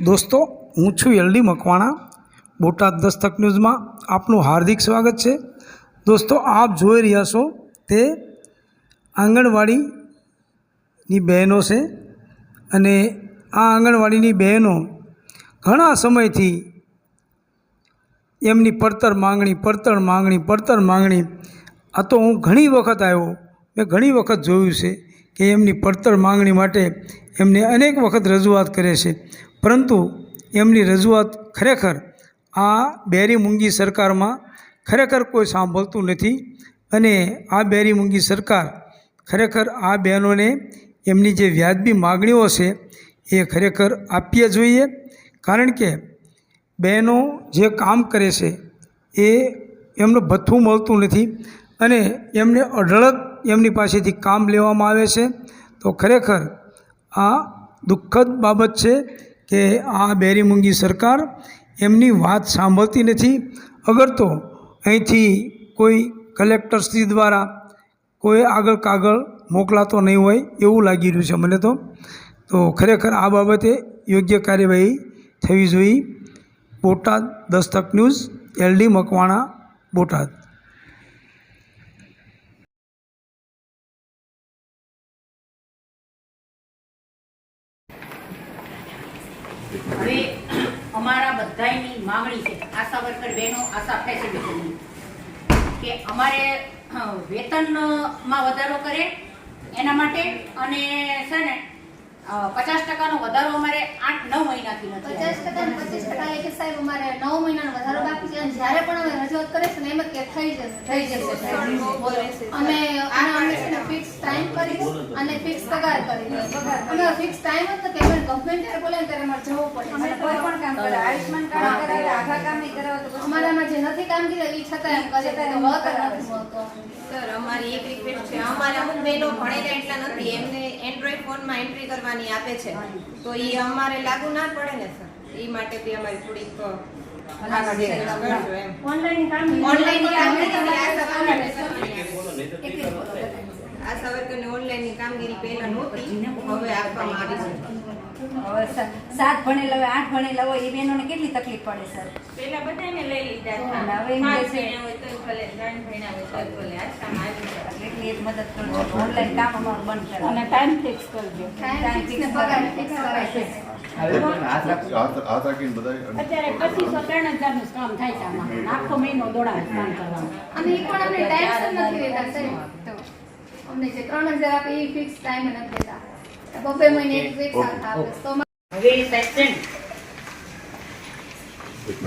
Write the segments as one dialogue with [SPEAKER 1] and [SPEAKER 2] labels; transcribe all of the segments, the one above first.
[SPEAKER 1] दोस्तों हूँ छूँ LD Makwana Botad Dastak news में आपनु हार्दिक स्वागत है। दोस्तों आप जोई रह्या छो ते आंगणवाड़ी नी बहनों से अने आ आंगणवाड़ी नी बहनों घणा समय थी एमनी પડતર मांगणी आ तो हूँ घणी वखत आव्यो, मैं घणी वखत जोयुं छे कि एमनी પડતર मांगणी माटे एमने अनेक वखत रजूआत करे छे, परंतु एमनी रजूआत खरेखर आ बेरी मूंगी सरकार में खरेखर कोई सांभळतुं नथी। अने आ बेरी मूंगी सरकार खरेखर आ बहनों ने एमनी जे व्याजबी मागणीओ छे ए खरेखर आपवी जोईए, कारण के बहनों जे काम करे छे ए एमने भथ्थुं मळतुं नथी अने एमने अढळक एमनी पासेथी काम लेवामां आवे छे। तो खरेखर आ दुखद बाबत छे कि आ बेरी मूंगी सरकार एमनी वात सांभळती नथी। अगर तो अहींथी कोई कलेक्टरश्री द्वारा कोई आगळ कागळ मोकलातो नहीं होय एवुं लागी रह्युं छे मने तो खरेखर आ बाबते योग्य कार्यवाही थवी जोईए। Botad Dastak news LD Makwana Botad.
[SPEAKER 2] હવે અમારા બધાયની માગણી છે આશા વર્કર બહેનો આશા ફેસિલિટીની કે અમારે વેતનમાં વધારો કરે એના માટે અને છે ને 50% વધારો અમારે 8-9 મહિનાથી નથી
[SPEAKER 3] 50% 25% એટલે સાહેબ અમારે 9 મહિનાનો વધારો બાકી છે અને જ્યારે પણ અમે રજૂઆત કરે છે ને એમ કે થઈ જશે અને અમે છે ને ફિક્સ ટાઈમ કરી અને ફિક્સ પગાર કરી અમે ફિક્સ ટાઈમ જ નથી અમે કમ્પ્લેન્ટ ત્યારે બોલાવીને ત્યારે અમારે જવું પડે અમે કોઈ પણ કામ કરે આયુષ્માન કાર્ડ કરાવે આખા કામ નહીં કરાવે તો અમારામાં જે નથી કામ કર્યું એ છતાં એમ કરે તો વળતર નથી મળતો।
[SPEAKER 4] સર અમારી એક રિક્વેસ્ટ છે, અમારે અમુક બહેનો ભણેલા એટલા નથી, એમને એન્ડ્રોઈડ ફોનમાં એન્ટ્રી કરવાની આપે છે તો એ અમારે લાગુ ના પડે ને સર, એ માટે બી અમારી થોડીક આશા વર્કરની ઓનલાઈનની કામગીરી પહેલા નહોતી, હવે આપવામાં આવી છે।
[SPEAKER 5] 7 ભણેલા હોય 8 ભણેલા હોય એ બહેનોને કેટલી તકલીફ પડે સર?
[SPEAKER 4] પહેલા બધાને લઈ લીધા
[SPEAKER 5] હતા, હવે એમ કે છે
[SPEAKER 4] હોય તો ભલે જાણ ભણ્યા હોય તો ભલે આશામાં આવી છે,
[SPEAKER 5] એટલી એક મદદ કરજો, ઓનલાઈન કામ અમારું બંધ કરો
[SPEAKER 3] અને ટાઈમ ફિક્સ કરજો, ટાઈમ ફિક્સ પગાર ફિક્સ કરાય
[SPEAKER 2] અત્યારે 25-30,000 નું કામ થાય છે આમાં આખો મહિનો દોડાવે કામ કરવાનું
[SPEAKER 3] અને એ પણ અમને ટાઈમ નથી દેતા સાહેબ, તો અમને જે 3,000 આપે એ ફિક્સ ટાઈમ નથી દેતા, બબે મહિને એક વીક સાથે આપે તો
[SPEAKER 2] હવે સેક્શન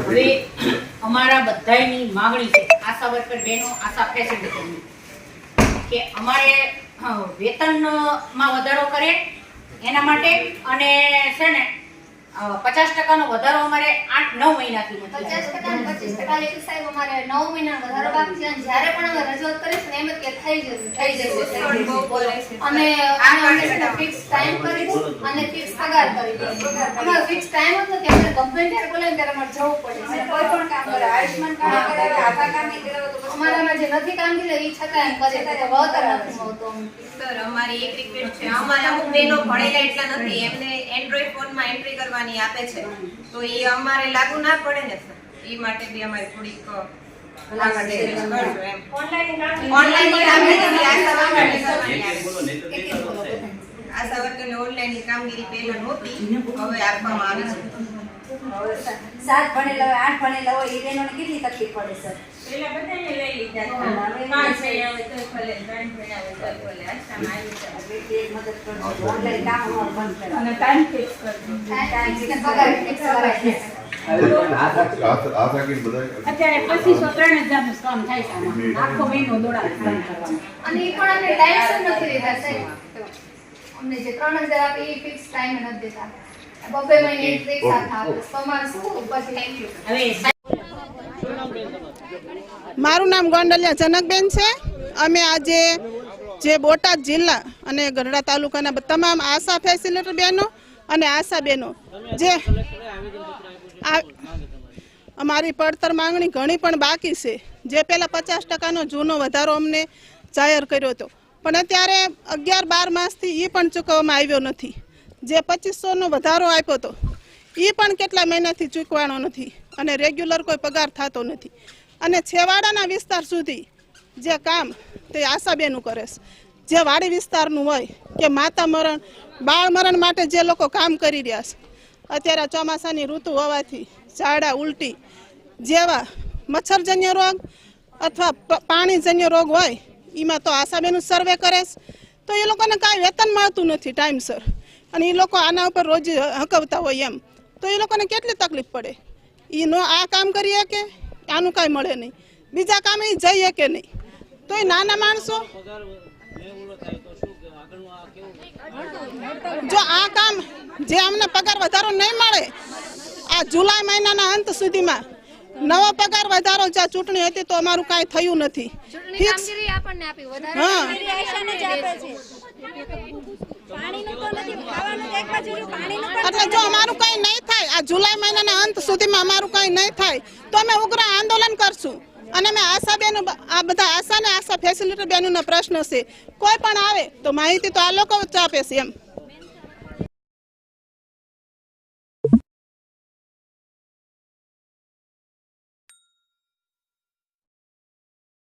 [SPEAKER 2] હવે અમારા બધાયની માગણી છે આશા વર્કર બહેનો આશા ફેસિલિટીની કે અમારે વેતનમાં વધારો કરે એના માટે અને છે ને 50% નો વધારો અમારે 8-9 મહિનાથી નથી
[SPEAKER 3] 50% 25% એટલે સાહેબ અમારે 9 મહિનાનો વધારો બાકી છે અને જ્યારે પણ અમે રજૂઆત કરીએ છીએ એમ જ કે થઈ જશે અને અમે ફિક્સ ટાઈમ કરી અને ફિક્સ પગાર કરી અમારે ફિક્સ ટાઈમ જ નથી, અમે કમ્પ્લેન્ટ ત્યારે બોલાવીને ત્યારે અમારે જવું પડે છે, કોઈ પણ કામ કરે આયુષ્માન કાર્ડ કરાવે આખા કામ નહીં કરાવે તો અમારામાં જે નથી કામ કર્યું એ છતાં એમ કરે તો વળતર નથી મળતો।
[SPEAKER 4] સર અમારી એક રિક્વેસ્ટ છે, અમારે અમુક બહેનો ભણેલા એટલા નથી, એમને એન્ડ્રોઈડ ફોનમાં એન્ટ્રી કરવાની આપે છે તો એ અમારે લાગુ ના પડે ને સર, એ માટે બી અમારે થોડીક આશા વર્કરની ઓનલાઈનની કામગીરી પહેલા નહોતી, હવે આપવામાં આવી છે।
[SPEAKER 5] 7 ભણેલા હોય 8 ભણેલા હોય એ બહેનોને કેટલી તકલીફ પડે સર?
[SPEAKER 4] પહેલા બધાને લઈ લીધા હતા, 5 ભણ્યા હોય તો ભલે 3 ભણ્યા હોય તો ભલે આશામાં આવી છે,
[SPEAKER 5] એટલી એક મદદ કરજો, ઓનલાઈન કામ અમારું બંધ કરો
[SPEAKER 3] અને ટાઈમ ફિક્સ કરજો, ટાઈમ ફિક્સ પગાર ફિક્સ કરાય
[SPEAKER 2] અત્યારે 25-30,000 નું કામ થાય છે આમાં આખો મહિનો દોડાવે કામ કરવાનું
[SPEAKER 3] અને એ પણ અમને ટાઈમ નથી દેતા સાહેબ, અમને જે 3,000 આપે એ ફિક્સ ટાઈમ નથી દેતા, બબે મહિને એક વીક સાથે આપે તો અમારે શું પછી
[SPEAKER 2] હવે
[SPEAKER 6] મારું નામ ગોંડલિયા જનકબેન છે। અમે આજે જે બોટાદ જિલ્લા અને ગઢડા તાલુકાના તમામ આશા ફેસિલિટી બહેનો અને આશા બહેનો જે અમારી પડતર માંગણી ઘણી પણ બાકી છે, જે પહેલાં 50%નો જૂનો વધારો અમને જાહેર કર્યો હતો પણ અત્યારે 11-12 માસથી એ પણ ચૂકવવામાં આવ્યો નથી। જે 2500નો વધારો આપ્યો હતો એ પણ કેટલા મહિનાથી ચૂકવાનો નથી અને રેગ્યુલર કોઈ પગાર થતો નથી. અને છેવાડાના વિસ્તાર સુધી જે કામ તે આશાબેનું કરે છે. જે વાડી વિસ્તારનું હોય કે માતા મરણ બાળ મરણ માટે જે લોકો કામ કરી રહ્યા છે, અત્યારે ચોમાસાની ઋતુ હોવાથી ઝાડા ઉલટી જેવા મચ્છરજન્ય રોગ અથવા પાણીજન્ય રોગ હોય એમાં તો આશાબેનું સર્વે કરે છે. તો એ લોકોને કાંઈ વેતન મળતું નથી ટાઈમસર અને એ લોકો આના ઉપર રોજ હકવતા હોય એમ, તો એ લોકોને કેટલી તકલીફ પડે. એ નો આ કામ કરીએ કે આનું કાંઈ મળે નહીં, બીજા કામે એ જઈએ કે નહીં. તો એ નાના માણસો જો આ કામ જે અમને પગાર વધારો નહીં મળે આ જુલાઈ મહિનાના અંત સુધીમાં નવો પગાર વધારો જ્યાં ચૂંટણી હતી તો અમારું કાંઈ થયું નથી. ફિક્સ હા એટલે જો અમારું કંઈ નહીં થાય આ જુલાઈ મહિનાના અંત સુધીમાં અમારું કંઈ નહીં થાય તો અમે ઉગ્ર આંદોલન કરશું. અને અમે આશાબેન આ બધા આશા ને આશા ફેસિલિટી બેનનો પ્રશ્ન છે, કોઈ પણ આવે તો માહિતી તો આ લોકો જ આપે છે એમ.